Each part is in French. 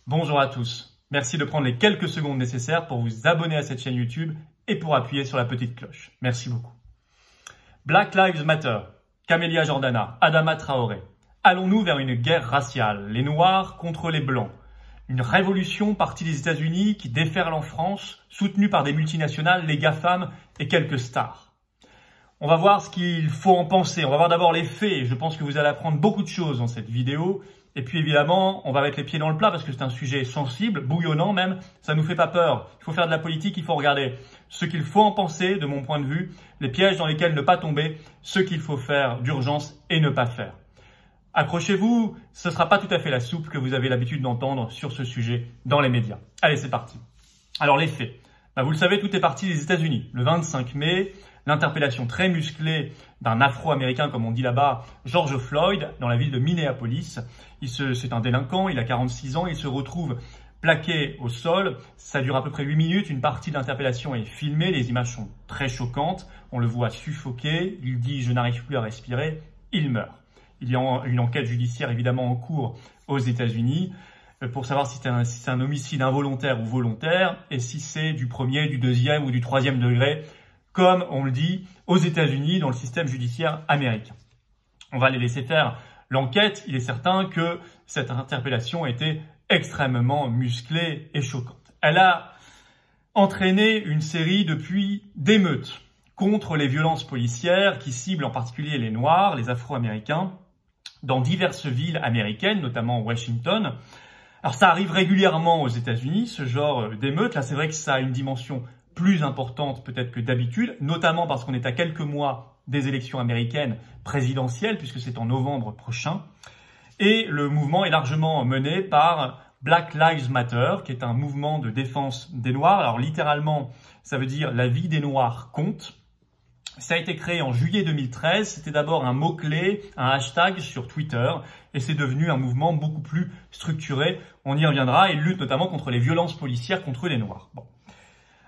Bonjour à tous. Merci de prendre les quelques secondes nécessaires pour vous abonner à cette chaîne YouTube et pour appuyer sur la petite cloche. Merci beaucoup. Black Lives Matter, Camélia Jordana, Adama Traoré. Allons-nous vers une guerre raciale, les Noirs contre les Blancs? Une révolution partie des États-Unis qui déferle en France, soutenue par des multinationales, les GAFAM et quelques stars. On va voir ce qu'il faut en penser. On va voir d'abord les faits. Je pense que vous allez apprendre beaucoup de choses dans cette vidéo. Et puis évidemment, on va mettre les pieds dans le plat parce que c'est un sujet sensible, bouillonnant même. Ça nous fait pas peur. Il faut faire de la politique, il faut regarder ce qu'il faut en penser, de mon point de vue, les pièges dans lesquels ne pas tomber, ce qu'il faut faire d'urgence et ne pas faire. Accrochez-vous, ce ne sera pas tout à fait la soupe que vous avez l'habitude d'entendre sur ce sujet dans les médias. Allez, c'est parti. Alors les faits. Vous le savez, tout est parti des États-Unis. Le 25 mai, l'interpellation très musclée d'un Afro-Américain, comme on dit là-bas, George Floyd, dans la ville de Minneapolis. C'est un délinquant, il a 46 ans, il se retrouve plaqué au sol. Ça dure à peu près 8 minutes, une partie de l'interpellation est filmée, les images sont très choquantes. On le voit suffoquer, il dit « je n'arrive plus à respirer », il meurt. Il y a une enquête judiciaire évidemment en cours aux États-Unis pour savoir si c'est un homicide involontaire ou volontaire et si c'est du premier, du deuxième ou du troisième degré, comme on le dit aux États-Unis dans le système judiciaire américain. On va les laisser faire l'enquête. Il est certain que cette interpellation a été extrêmement musclée et choquante. Elle a entraîné une série depuis d'émeutes contre les violences policières qui ciblent en particulier les Noirs, les Afro-Américains, dans diverses villes américaines, notamment Washington. Alors ça arrive régulièrement aux États-Unis, ce genre d'émeutes. Là, c'est vrai que ça a une dimension plus importante peut-être que d'habitude, notamment parce qu'on est à quelques mois des élections américaines présidentielles, puisque c'est en novembre prochain. Et le mouvement est largement mené par Black Lives Matter, qui est un mouvement de défense des Noirs. Alors littéralement, ça veut dire « la vie des Noirs compte ». Ça a été créé en juillet 2013, c'était d'abord un mot-clé, un hashtag sur Twitter, et c'est devenu un mouvement beaucoup plus structuré. On y reviendra, il lutte notamment contre les violences policières contre les Noirs. Bon.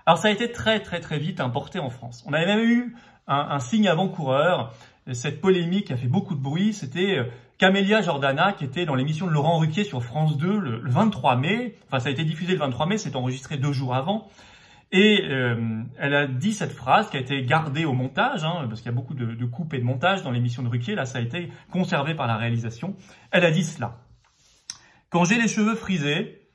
Alors ça a été très vite importé en France. On avait même eu un signe avant-coureur, cette polémique qui a fait beaucoup de bruit, c'était Camélia Jordana qui était dans l'émission de Laurent Ruquier sur France 2 le 23 mai, enfin ça a été diffusé le 23 mai, c'est enregistré 2 jours avant, et elle a dit cette phrase qui a été gardée au montage, parce qu'il y a beaucoup de coupes et de montage dans l'émission de Ruquier, là ça a été conservé par la réalisation. Elle a dit cela: « Quand j'ai les cheveux frisés,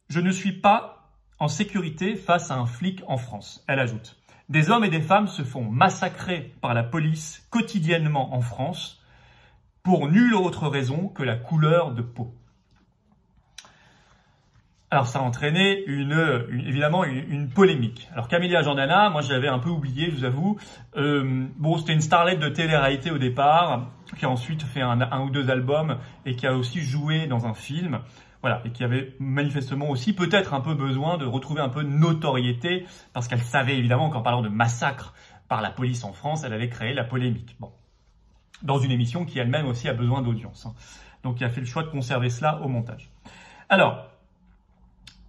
je ne suis pas en sécurité face à un flic en France. » Elle ajoute: « Des hommes et des femmes se font massacrer par la police quotidiennement en France pour nulle autre raison que la couleur de peau. » Alors ça a entraîné évidemment une polémique. Alors Camélia Jordana, moi je l'avais un peu oublié, je vous avoue. Bon, c'était une starlette de télé-réalité au départ, qui a ensuite fait un ou deux albums et qui a aussi joué dans un film. Voilà, et qui avait manifestement aussi peut-être un peu besoin de retrouver un peu de notoriété, parce qu'elle savait évidemment qu'en parlant de massacre par la police en France, elle avait créé la polémique. Bon, dans une émission qui elle-même aussi a besoin d'audience. Donc il a fait le choix de conserver cela au montage. Alors,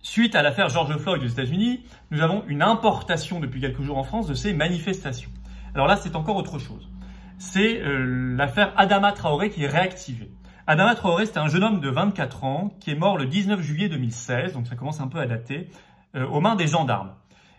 suite à l'affaire George Floyd aux États-Unis, nous avons une importation depuis quelques jours en France de ces manifestations. Alors là, c'est encore autre chose. C'est l'affaire Adama Traoré qui est réactivée. Adama Traoré, c'était un jeune homme de 24 ans qui est mort le 19 juillet 2016, donc ça commence un peu à dater, aux mains des gendarmes.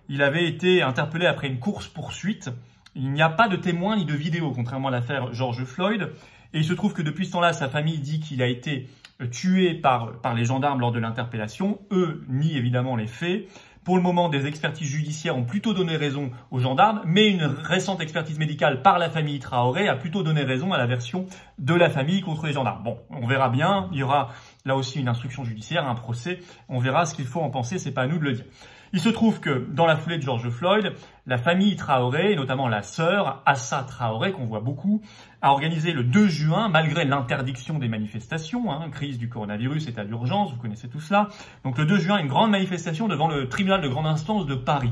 Il avait été interpellé après une course-poursuite. Il n'y a pas de témoins ni de vidéo, contrairement à l'affaire George Floyd. Et il se trouve que depuis ce temps-là, sa famille dit qu'il a été tué par les gendarmes lors de l'interpellation. Eux nient évidemment les faits. Pour le moment, des expertises judiciaires ont plutôt donné raison aux gendarmes, mais une récente expertise médicale par la famille Traoré a plutôt donné raison à la version de la famille contre les gendarmes. Bon, on verra bien, il y aura là aussi une instruction judiciaire, un procès, on verra ce qu'il faut en penser, c'est pas à nous de le dire. Il se trouve que dans la foulée de George Floyd, la famille Traoré, et notamment la sœur Assa Traoré, qu'on voit beaucoup, a organisé le 2 juin, malgré l'interdiction des manifestations, crise du coronavirus, état d'urgence, vous connaissez tout cela. Donc le 2 juin, une grande manifestation devant le tribunal de grande instance de Paris.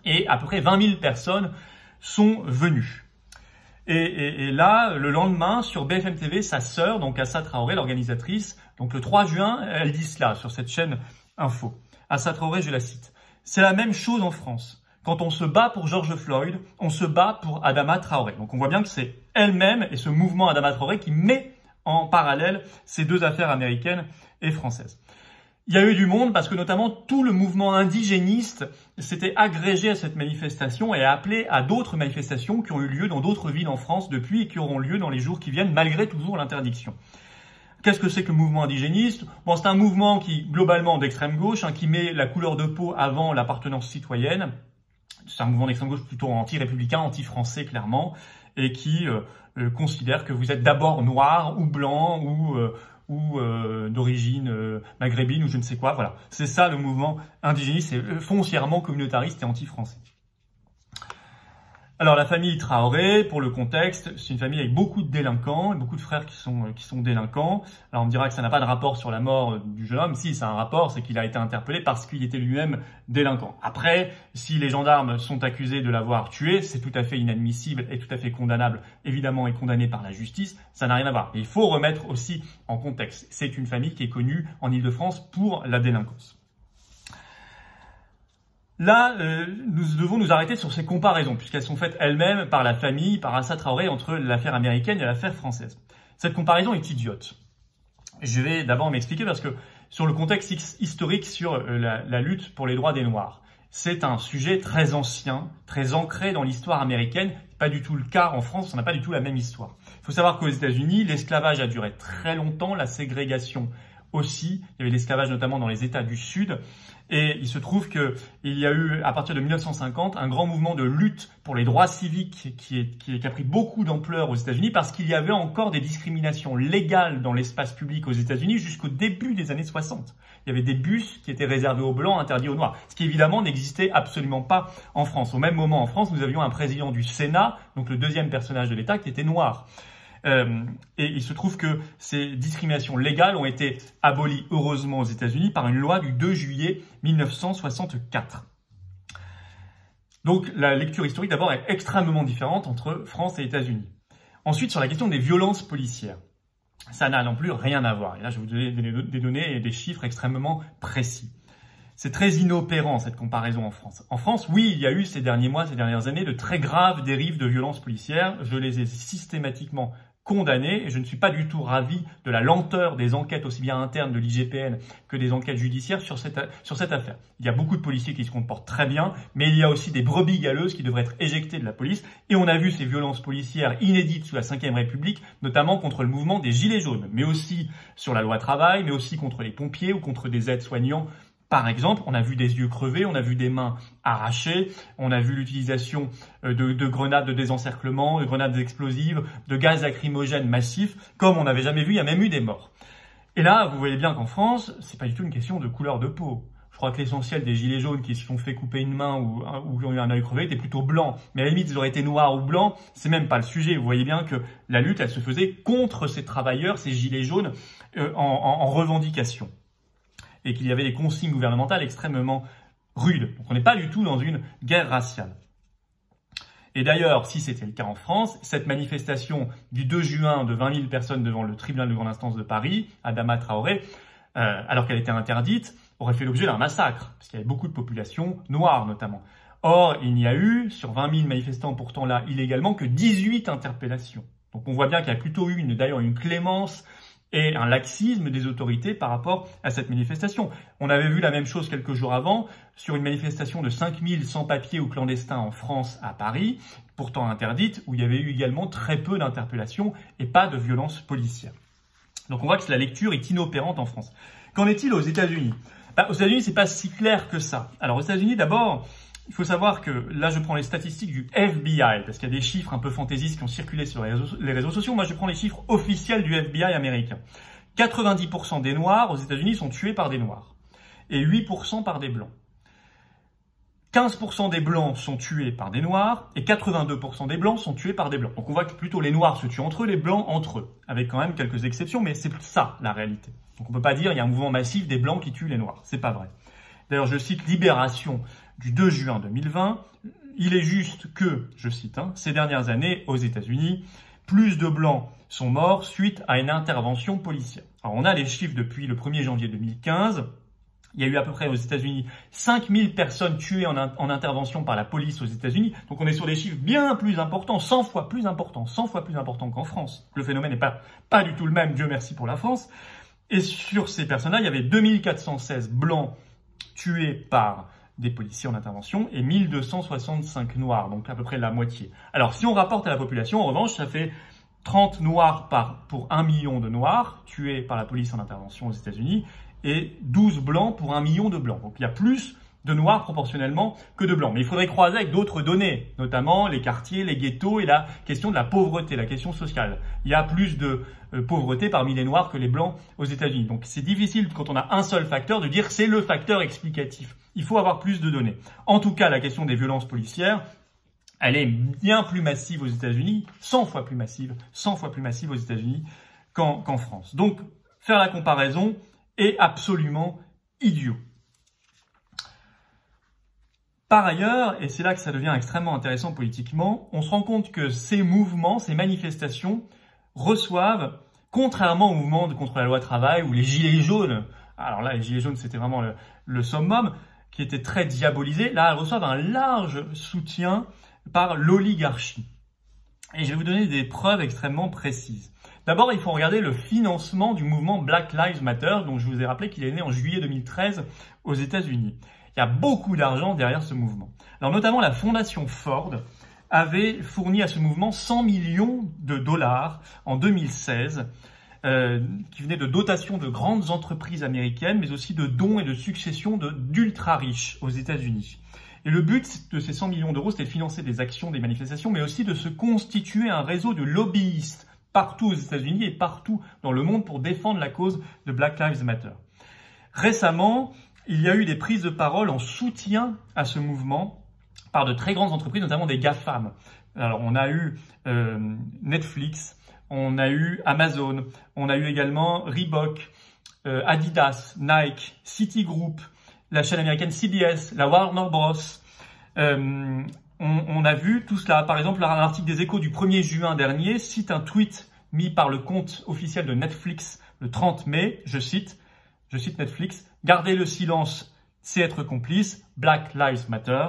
Et à peu près 20 000 personnes sont venues. Et là, le lendemain, sur BFM TV, sa sœur, donc Assa Traoré, l'organisatrice, donc le 3 juin, elle dit cela sur cette chaîne Info. Assa Traoré, je la cite. « C'est la même chose en France. Quand on se bat pour George Floyd, on se bat pour Adama Traoré. » Donc on voit bien que c'est elle-même et ce mouvement Adama Traoré qui met en parallèle ces deux affaires américaines et françaises. Il y a eu du monde parce que notamment tout le mouvement indigéniste s'était agrégé à cette manifestation et a appelé à d'autres manifestations qui ont eu lieu dans d'autres villes en France depuis et qui auront lieu dans les jours qui viennent malgré toujours l'interdiction. Qu'est-ce que c'est que le mouvement indigéniste? Bon, c'est un mouvement qui, globalement, d'extrême gauche, qui met la couleur de peau avant l'appartenance citoyenne. C'est un mouvement d'extrême gauche plutôt anti-républicain, anti-français, clairement, et qui considère que vous êtes d'abord noir ou blanc ou d'origine maghrébine ou je ne sais quoi. Voilà, c'est ça le mouvement indigéniste, c'est foncièrement communautariste et anti-français. Alors la famille Traoré, pour le contexte, c'est une famille avec beaucoup de délinquants, beaucoup de frères qui sont délinquants. Alors on me dira que ça n'a pas de rapport sur la mort du jeune homme. Si, ça a un rapport, c'est qu'il a été interpellé parce qu'il était lui-même délinquant. Après, si les gendarmes sont accusés de l'avoir tué, c'est tout à fait inadmissible et tout à fait condamnable, évidemment, et condamné par la justice. Ça n'a rien à voir. Et il faut remettre aussi en contexte. C'est une famille qui est connue en Île-de-France pour la délinquance. Là, nous devons nous arrêter sur ces comparaisons, puisqu'elles sont faites elles-mêmes par la famille, par Assa Traoré, entre l'affaire américaine et l'affaire française. Cette comparaison est idiote. Je vais d'abord m'expliquer parce que sur le contexte historique sur la lutte pour les droits des Noirs, c'est un sujet très ancien, très ancré dans l'histoire américaine. Pas du tout le cas en France, on n'a pas du tout la même histoire. Il faut savoir qu'aux États-Unis, l'esclavage a duré très longtemps, la ségrégation aussi. Il y avait l'esclavage notamment dans les États du Sud. Et il se trouve qu'il y a eu, à partir de 1950, un grand mouvement de lutte pour les droits civiques qui a pris beaucoup d'ampleur aux États-Unis parce qu'il y avait encore des discriminations légales dans l'espace public aux États-Unis jusqu'au début des années 60. Il y avait des bus qui étaient réservés aux Blancs, interdits aux Noirs, ce qui évidemment n'existait absolument pas en France. Au même moment en France, nous avions un président du Sénat, donc le deuxième personnage de l'État, qui était noir. Et il se trouve que ces discriminations légales ont été abolies heureusement aux États-Unis par une loi du 2 juillet 1964. Donc la lecture historique d'abord est extrêmement différente entre France et États-Unis. Ensuite, sur la question des violences policières, ça n'a non plus rien à voir. Et là, je vais vous donner des données et des chiffres extrêmement précis. C'est très inopérant cette comparaison en France. En France, oui, il y a eu ces derniers mois, ces dernières années, de très graves dérives de violences policières. Je les ai systématiquement condamné et je ne suis pas du tout ravi de la lenteur des enquêtes aussi bien internes de l'IGPN que des enquêtes judiciaires sur cette affaire. Il y a beaucoup de policiers qui se comportent très bien, mais il y a aussi des brebis galeuses qui devraient être éjectées de la police et on a vu ces violences policières inédites sous la Ve République, notamment contre le mouvement des Gilets jaunes, mais aussi sur la loi travail, mais aussi contre les pompiers ou contre des aides-soignants. Par exemple, on a vu des yeux crevés, on a vu des mains arrachées, on a vu l'utilisation de grenades de désencerclement, de grenades explosives, de gaz lacrymogènes massifs, comme on n'avait jamais vu, il y a même eu des morts. Et là, vous voyez bien qu'en France, c'est pas du tout une question de couleur de peau. Je crois que l'essentiel des gilets jaunes qui se sont fait couper une main ou qui ont eu un œil crevé était plutôt blanc. Mais à la limite, ils auraient été noirs ou blancs, c'est même pas le sujet. Vous voyez bien que la lutte, elle se faisait contre ces travailleurs, ces gilets jaunes, en revendication. Et qu'il y avait des consignes gouvernementales extrêmement rudes. Donc on n'est pas du tout dans une guerre raciale. Et d'ailleurs, si c'était le cas en France, cette manifestation du 2 juin de 20 000 personnes devant le tribunal de grande instance de Paris, Adama Traoré, alors qu'elle était interdite, aurait fait l'objet d'un massacre, parce qu'il y avait beaucoup de populations noires notamment. Or, il n'y a eu, sur 20 000 manifestants pourtant là illégalement, que 18 interpellations. Donc on voit bien qu'il y a plutôt eu d'ailleurs une clémence et un laxisme des autorités par rapport à cette manifestation. On avait vu la même chose quelques jours avant sur une manifestation de 5000 sans-papiers ou clandestins en France à Paris, pourtant interdite, où il y avait eu également très peu d'interpellations et pas de violences policières. Donc on voit que la lecture est inopérante en France. Qu'en est-il aux États-Unis? Aux États-Unis, c'est pas si clair que ça. Alors aux États-Unis, d'abord, il faut savoir que, là je prends les statistiques du FBI, parce qu'il y a des chiffres un peu fantaisistes qui ont circulé sur les réseaux sociaux. Moi je prends les chiffres officiels du FBI américain. 90% des Noirs aux États-Unis sont tués par des Noirs, et 8% par des Blancs. 15% des Blancs sont tués par des Noirs, et 82% des Blancs sont tués par des Blancs. Donc on voit que plutôt les Noirs se tuent entre eux, les Blancs entre eux, avec quand même quelques exceptions, mais c'est ça la réalité. Donc on ne peut pas dire qu'il y a un mouvement massif des Blancs qui tuent les Noirs, c'est pas vrai. D'ailleurs je cite Libération du 2 juin 2020, il est juste que, je cite, ces dernières années, aux États-Unis, plus de Blancs sont morts suite à une intervention policière. Alors on a les chiffres depuis le 1er janvier 2015, il y a eu à peu près aux États-Unis 5000 personnes tuées en intervention par la police aux États-Unis, donc on est sur des chiffres bien plus importants, 100 fois plus importants qu'en France. Le phénomène n'est pas du tout le même, Dieu merci pour la France. Et sur ces personnes-là, il y avait 2416 blancs tués par des policiers en intervention et 1265 noirs, donc à peu près la moitié. Alors, si on rapporte à la population, en revanche, ça fait 30 noirs pour 1 million de noirs tués par la police en intervention aux États-Unis et 12 blancs pour 1 million de blancs. Donc, il y a plus de noirs proportionnellement que de blancs. Mais il faudrait croiser avec d'autres données, notamment les quartiers, les ghettos et la question de la pauvreté, la question sociale. Il y a plus de pauvreté parmi les noirs que les blancs aux États-Unis. Donc c'est difficile quand on a un seul facteur de dire c'est le facteur explicatif. Il faut avoir plus de données. En tout cas, la question des violences policières, elle est bien plus massive aux États-Unis, 100 fois plus massive aux États-Unis qu'en France. Donc faire la comparaison est absolument idiot. Par ailleurs, et c'est là que ça devient extrêmement intéressant politiquement, on se rend compte que ces mouvements, ces manifestations reçoivent, contrairement au mouvement contre la loi travail ou les gilets jaunes, alors là les gilets jaunes c'était vraiment le summum, qui était très diabolisé, là elles reçoivent un large soutien par l'oligarchie. Et je vais vous donner des preuves extrêmement précises. D'abord, il faut regarder le financement du mouvement Black Lives Matter, dont je vous ai rappelé qu'il est né en juillet 2013 aux États-Unis. Il y a beaucoup d'argent derrière ce mouvement. Alors notamment la fondation Ford avait fourni à ce mouvement 100 millions de dollars en 2016, qui venaient de dotations de grandes entreprises américaines, mais aussi de dons et de successions d'ultra riches aux États-Unis. Et le but de ces 100 millions d'euros, c'était de financer des actions, des manifestations, mais aussi de se constituer un réseau de lobbyistes partout aux États-Unis et partout dans le monde pour défendre la cause de Black Lives Matter. Récemment, il y a eu des prises de parole en soutien à ce mouvement par de très grandes entreprises, notamment des GAFAM. Alors, on a eu Netflix, on a eu Amazon, on a eu également Reebok, Adidas, Nike, Citigroup, la chaîne américaine CBS, la Warner Bros. On a vu tout cela. Par exemple, un article des Échos du 1er juin dernier cite un tweet mis par le compte officiel de Netflix le 30 mai, je cite Netflix, « Garder le silence, c'est être complice, Black Lives Matter.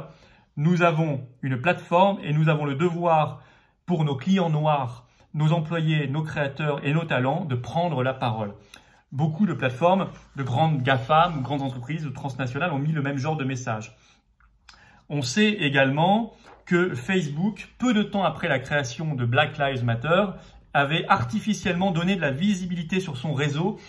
Nous avons une plateforme et nous avons le devoir pour nos clients noirs, nos employés, nos créateurs et nos talents de prendre la parole. » Beaucoup de plateformes, de grandes GAFAM, grandes entreprises transnationales ont mis le même genre de message. On sait également que Facebook, peu de temps après la création de Black Lives Matter, avait artificiellement donné de la visibilité sur son réseau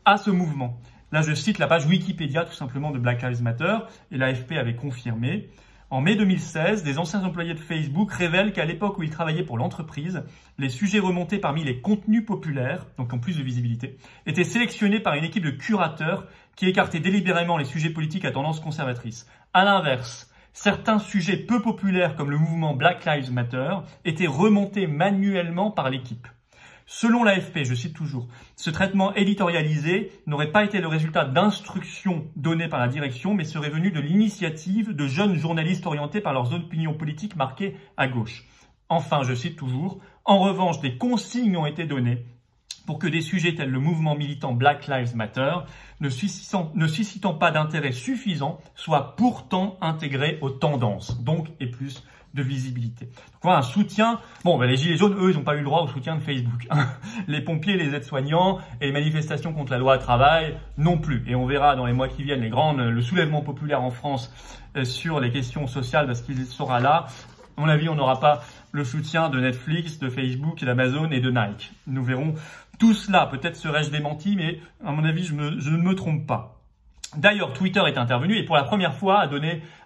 à ce mouvement. Là, je cite la page Wikipédia tout simplement de Black Lives Matter et l'AFP avait confirmé. En mai 2016, des anciens employés de Facebook révèlent qu'à l'époque où ils travaillaient pour l'entreprise, les sujets remontés parmi les contenus populaires, donc en plus de visibilité, étaient sélectionnés par une équipe de curateurs qui écartaient délibérément les sujets politiques à tendance conservatrice. À l'inverse, certains sujets peu populaires comme le mouvement Black Lives Matter étaient remontés manuellement par l'équipe. Selon l'AFP, je cite toujours, ce traitement éditorialisé n'aurait pas été le résultat d'instructions données par la direction, mais serait venu de l'initiative de jeunes journalistes orientés par leurs opinions politiques marquées à gauche. Enfin, je cite toujours, en revanche, des consignes ont été données pour que des sujets tels le mouvement militant Black Lives Matter, ne suscitant pas d'intérêt suffisant, soient pourtant intégrés aux tendances, donc et plus de visibilité. Donc voilà un soutien. Bon, les gilets jaunes, eux, ils n'ont pas eu le droit au soutien de Facebook. Les pompiers, les aides-soignants et les manifestations contre la loi travail non plus. Et on verra dans les mois qui viennent le soulèvement populaire en France sur les questions sociales parce qu'il sera là. À mon avis, on n'aura pas le soutien de Netflix, de Facebook, d'Amazon et de Nike. Nous verrons tout cela. Peut-être serais-je démenti, mais à mon avis, je ne me trompe pas. D'ailleurs, Twitter est intervenu et pour la première fois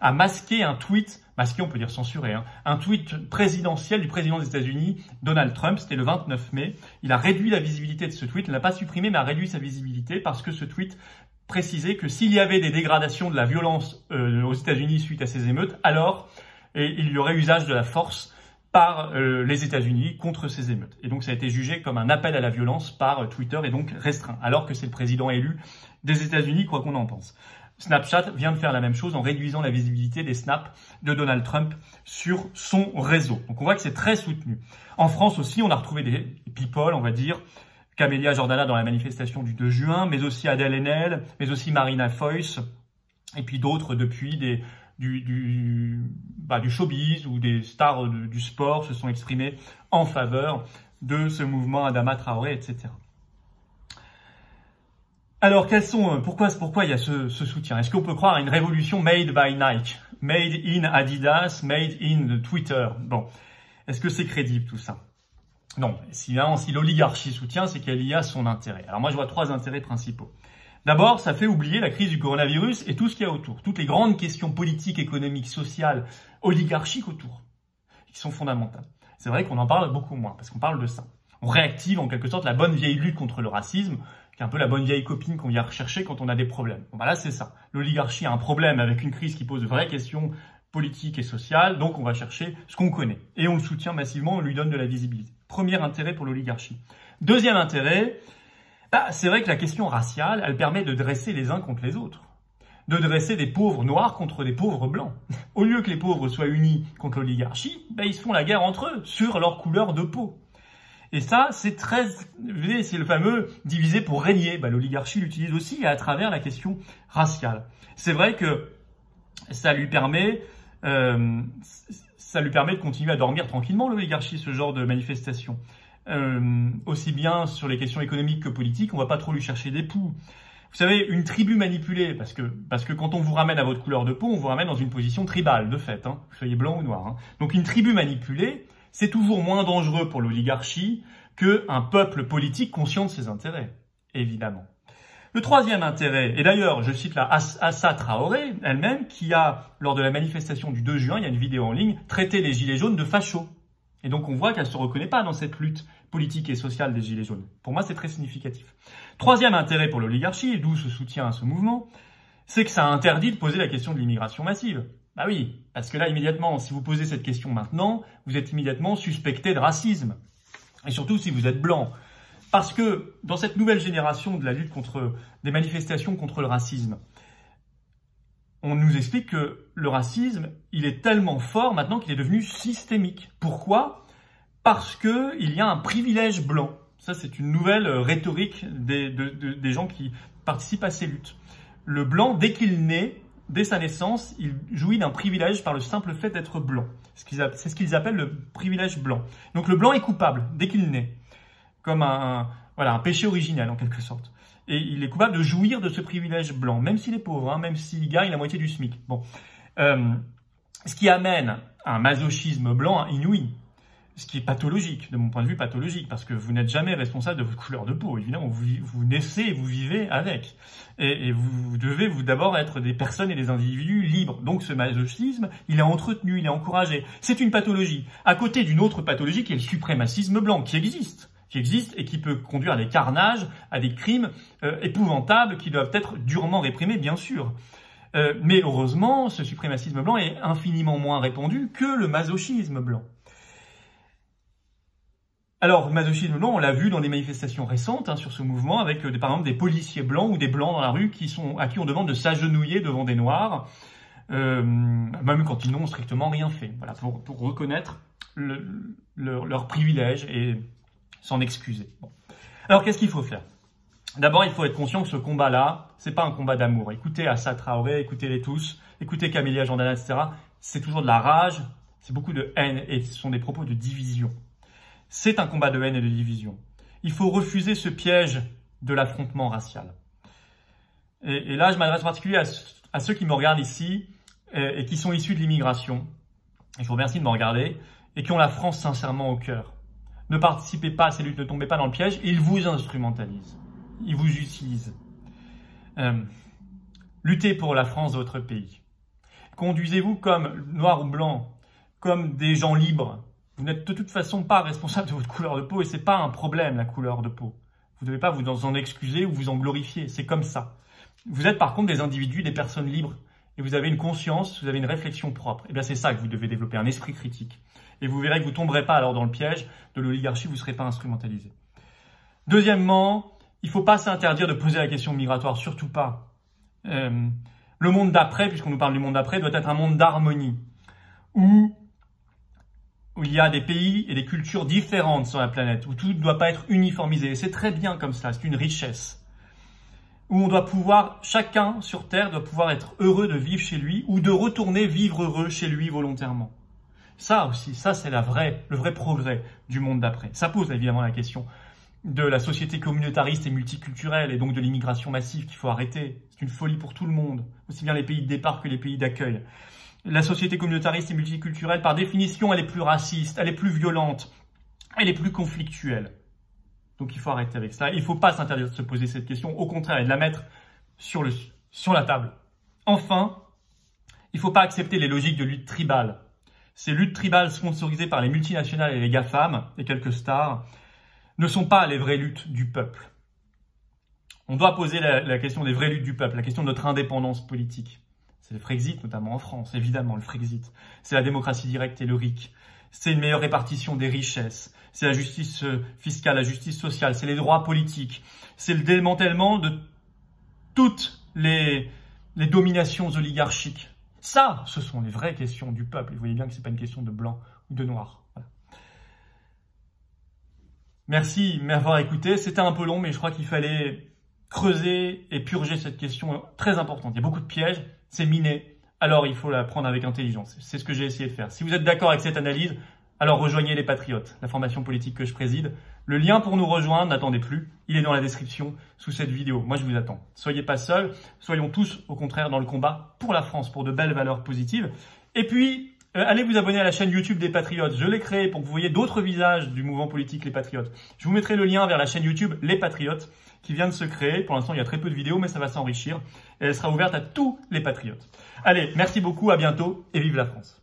a masqué un tweet, masqué on peut dire censuré, un tweet présidentiel du président des États-Unis, Donald Trump, c'était le 29 mai. Il a réduit la visibilité de ce tweet, il ne l'a pas supprimé mais a réduit sa visibilité parce que ce tweet précisait que s'il y avait des dégradations de la violence aux États-Unis suite à ces émeutes, alors il y aurait usage de la force par les États-Unis contre ces émeutes. Et donc ça a été jugé comme un appel à la violence par Twitter et donc restreint, alors que c'est le président élu des États-Unis, quoi qu'on en pense. Snapchat vient de faire la même chose en réduisant la visibilité des snaps de Donald Trump sur son réseau. Donc on voit que c'est très soutenu. En France aussi, on a retrouvé des people, on va dire, Camélia Jordana dans la manifestation du 2 juin, mais aussi Adèle Haenel, mais aussi Marina Foïs, et puis d'autres depuis du showbiz ou des stars du sport se sont exprimés en faveur de ce mouvement Adama Traoré, etc. Alors, pourquoi il y a ce soutien? Est-ce qu'on peut croire à une révolution made by Nike, made in Adidas, made in Twitter? Bon, est-ce que c'est crédible tout ça? Non, si l'oligarchie soutient, c'est qu'elle y a son intérêt. Alors moi, je vois 3 intérêts principaux. D'abord, ça fait oublier la crise du coronavirus et tout ce qu'il y a autour. Toutes les grandes questions politiques, économiques, sociales, oligarchiques autour, qui sont fondamentales. C'est vrai qu'on en parle beaucoup moins, parce qu'on parle de ça. On réactive en quelque sorte la bonne vieille lutte contre le racisme, qui est un peu la bonne vieille copine qu'on vient rechercher quand on a des problèmes. Bon, bah là, c'est ça. L'oligarchie a un problème avec une crise qui pose de vraies questions politiques et sociales, donc on va chercher ce qu'on connaît. Et on le soutient massivement, on lui donne de la visibilité. Premier intérêt pour l'oligarchie. Deuxième intérêt, c'est vrai que la question raciale, elle permet de dresser les uns contre les autres. De dresser des pauvres noirs contre des pauvres blancs. Au lieu que les pauvres soient unis contre l'oligarchie, ils se font la guerre entre eux, sur leur couleur de peau. Et ça, c'est le fameux diviser pour régner. L'oligarchie l'utilise aussi à travers la question raciale. C'est vrai que ça lui permet de continuer à dormir tranquillement, l'oligarchie, ce genre de manifestation. Aussi bien sur les questions économiques que politiques, on va pas trop lui chercher des poux. Vous savez, une tribu manipulée, parce que quand on vous ramène à votre couleur de peau, on vous ramène dans une position tribale, de fait, hein, que vous soyez blanc ou noir. Hein. Donc une tribu manipulée, c'est toujours moins dangereux pour l'oligarchie qu'un peuple politique conscient de ses intérêts, évidemment. Le troisième intérêt, et d'ailleurs, je cite la Assa Traoré elle-même, qui a, lors de la manifestation du 2 juin, il y a une vidéo en ligne, traité les gilets jaunes de fachos. Et donc on voit qu'elle ne se reconnaît pas dans cette lutte politique et sociale des gilets jaunes. Pour moi, c'est très significatif. Troisième intérêt pour l'oligarchie, d'où ce soutien à ce mouvement, c'est que ça interdit de poser la question de l'immigration massive. Bah oui, parce que là, immédiatement, si vous posez cette question maintenant, vous êtes immédiatement suspecté de racisme. Et surtout si vous êtes blanc. Parce que dans cette nouvelle génération de la lutte contre des manifestations contre le racisme, on nous explique que le racisme, il est tellement fort maintenant qu'il est devenu systémique. Pourquoi? Parce qu'il y a un privilège blanc. Ça, c'est une nouvelle rhétorique des gens qui participent à ces luttes. Le blanc, dès qu'il naît, dès sa naissance, il jouit d'un privilège par le simple fait d'être blanc. C'est ce qu'ils appellent le privilège blanc. Donc le blanc est coupable dès qu'il naît, comme un péché originel en quelque sorte. Et il est coupable de jouir de ce privilège blanc, même s'il est pauvre, hein, même s'il gagne la moitié du SMIC. Bon, ce qui amène à un masochisme blanc inouï, ce qui est pathologique, de mon point de vue pathologique, parce que vous n'êtes jamais responsable de votre couleur de peau. Évidemment, vous naissez et vous vivez avec. Et vous devez d'abord être des personnes et des individus libres. Donc ce masochisme, il est entretenu, il est encouragé. C'est une pathologie. À côté d'une autre pathologie qui est le suprémacisme blanc, qui existe et qui peut conduire à des carnages, à des crimes épouvantables qui doivent être durement réprimés, bien sûr. Mais heureusement, ce suprémacisme blanc est infiniment moins répandu que le masochisme blanc. Alors, le masochisme blanc, on l'a vu dans les manifestations récentes sur ce mouvement, avec par exemple des policiers blancs ou des blancs dans la rue à qui on demande de s'agenouiller devant des noirs, même quand ils n'ont strictement rien fait, voilà, pour reconnaître leur privilège et s'en excuser. Bon. Alors, qu'est-ce qu'il faut faire? D'abord, il faut être conscient que ce combat-là, c'est pas un combat d'amour. Écoutez Assa Traoré, écoutez-les tous, écoutez Camélia Jordana, etc. C'est toujours de la rage, c'est beaucoup de haine et ce sont des propos de division. C'est un combat de haine et de division. Il faut refuser ce piège de l'affrontement racial. Et là, je m'adresse en particulier à ceux qui me regardent ici et qui sont issus de l'immigration. Et je vous remercie de me regarder et qui ont la France sincèrement au cœur. Ne participez pas à ces luttes, ne tombez pas dans le piège. Ils vous instrumentalisent. Ils vous utilisent. Luttez pour la France de votre pays. Conduisez-vous comme noir ou blanc, comme des gens libres. Vous n'êtes de toute façon pas responsable de votre couleur de peau et c'est pas un problème, la couleur de peau. Vous ne devez pas vous en excuser ou vous en glorifier, c'est comme ça. Vous êtes par contre des individus, des personnes libres et vous avez une conscience, vous avez une réflexion propre. Et bien c'est ça que vous devez développer, un esprit critique. Et vous verrez que vous ne tomberez pas alors dans le piège de l'oligarchie, vous ne serez pas instrumentalisé. Deuxièmement, il ne faut pas s'interdire de poser la question migratoire, surtout pas. Le monde d'après, puisqu'on nous parle du monde d'après, doit être un monde d'harmonie, où il y a des pays et des cultures différentes sur la planète, où tout ne doit pas être uniformisé. Et c'est très bien comme ça, c'est une richesse. Où on doit pouvoir, chacun sur Terre doit pouvoir être heureux de vivre chez lui ou de retourner vivre heureux chez lui volontairement. Ça aussi, ça c'est le vrai progrès du monde d'après. Ça pose évidemment la question de la société communautariste et multiculturelle et donc de l'immigration massive qu'il faut arrêter. C'est une folie pour tout le monde, aussi bien les pays de départ que les pays d'accueil. La société communautariste et multiculturelle, par définition, elle est plus raciste, elle est plus violente, elle est plus conflictuelle. Donc il faut arrêter avec ça. Il ne faut pas s'interdire de se poser cette question, au contraire, et de la mettre sur la table. Enfin, il ne faut pas accepter les logiques de lutte tribale. Ces luttes tribales sponsorisées par les multinationales et les GAFAM, et quelques stars, ne sont pas les vraies luttes du peuple. On doit poser la question des vraies luttes du peuple, la question de notre indépendance politique. C'est le Frexit, notamment en France, évidemment, le Frexit. C'est la démocratie directe et le RIC. C'est une meilleure répartition des richesses. C'est la justice fiscale, la justice sociale. C'est les droits politiques. C'est le démantèlement de toutes les dominations oligarchiques. Ça, ce sont les vraies questions du peuple. Et vous voyez bien que ce n'est pas une question de blanc ou de noir. Voilà. Merci de m'avoir écouté. C'était un peu long, mais je crois qu'il fallait creuser et purger cette question très importante. Il y a beaucoup de pièges, c'est miné, alors il faut la prendre avec intelligence. C'est ce que j'ai essayé de faire. Si vous êtes d'accord avec cette analyse, alors rejoignez les Patriotes, la formation politique que je préside. Le lien pour nous rejoindre, n'attendez plus, il est dans la description sous cette vidéo. Moi, je vous attends. Soyez pas seuls, soyons tous, au contraire, dans le combat pour la France, pour de belles valeurs positives. Et puis, allez vous abonner à la chaîne YouTube des Patriotes. Je l'ai créée pour que vous voyez d'autres visages du mouvement politique Les Patriotes. Je vous mettrai le lien vers la chaîne YouTube Les Patriotes qui vient de se créer. Pour l'instant, il y a très peu de vidéos, mais ça va s'enrichir. Et elle sera ouverte à tous les patriotes. Allez, merci beaucoup, à bientôt et vive la France.